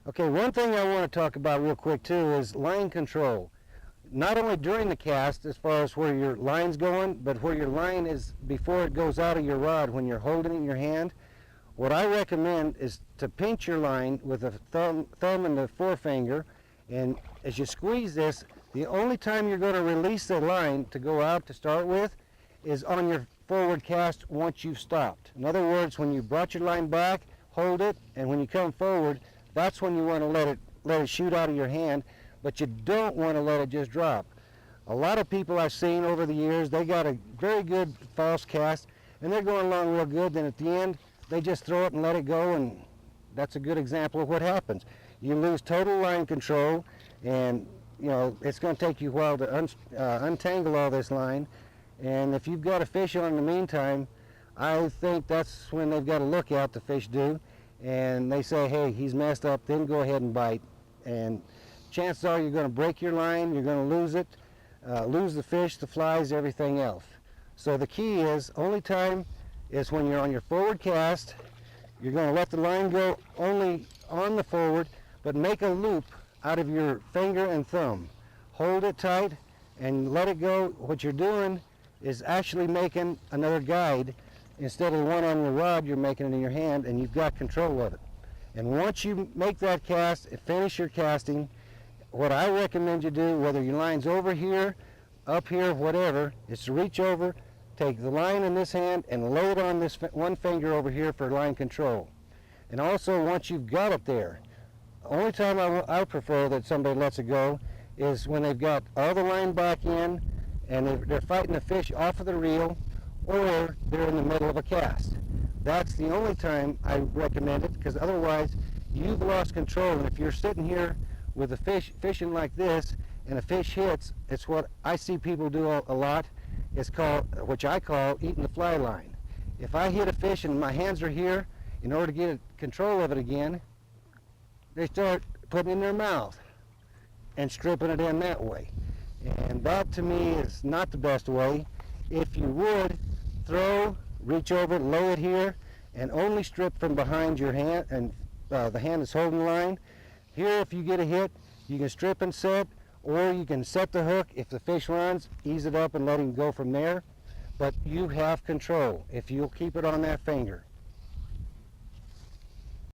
Okay, one thing I want to talk about real quick too is line control. Not only during the cast as far as where your line's going, but where your line is before it goes out of your rod when you're holding it in your hand. What I recommend is to pinch your line with the thumb and the forefinger, and as you squeeze this, the only time you're going to release the line to go out to start with is on your forward cast once you've stopped. In other words, when you brought your line back, hold it, and when you come forward, that's when you want to let it shoot out of your hand, but you don't want to let it just drop. A lot of people I've seen over the years, they got a very good false cast, and they're going along real good, then at the end, they just throw it and let it go, and that's a good example of what happens. You lose total line control, and you know it's going to take you a while to untangle all this line, and if you've got a fish on in the meantime, I think that's when they've got to look out, the fish do, and they say, hey, he's messed up, then go ahead and bite, and chances are you're going to break your line, you're going to lose it, lose the fish, the flies, everything else. So the key is, only time is when you're on your forward cast. You're going to let the line go only on the forward, but make a loop out of your finger and thumb. Hold it tight and let it go. What you're doing is actually making another guide. Instead of the one on your rod, you're making it in your hand, and you've got control of it. And once you make that cast and finish your casting, what I recommend you do, whether your line's over here, up here, whatever, is to reach over, take the line in this hand and load on this one finger over here for line control. And also, once you've got it there, the only time I prefer that somebody lets it go is when they've got all the line back in and they're fighting the fish off of the reel, or they're in the middle of a cast. That's the only time I recommend it, because otherwise you've lost control. And if you're sitting here with a fish fishing like this and a fish hits, it's what I see people do a lot. It's called, which I call, eating the fly line. If I hit a fish and my hands are here, in order to get control of it again, they start putting it in their mouth and stripping it in that way. And that to me is not the best way. If you would, throw, reach over, low it here, and only strip from behind your hand, and the hand is holding the line. Here, if you get a hit, you can strip and set, or you can set the hook. If the fish runs, ease it up and let him go from there. But you have control if you'll keep it on that finger.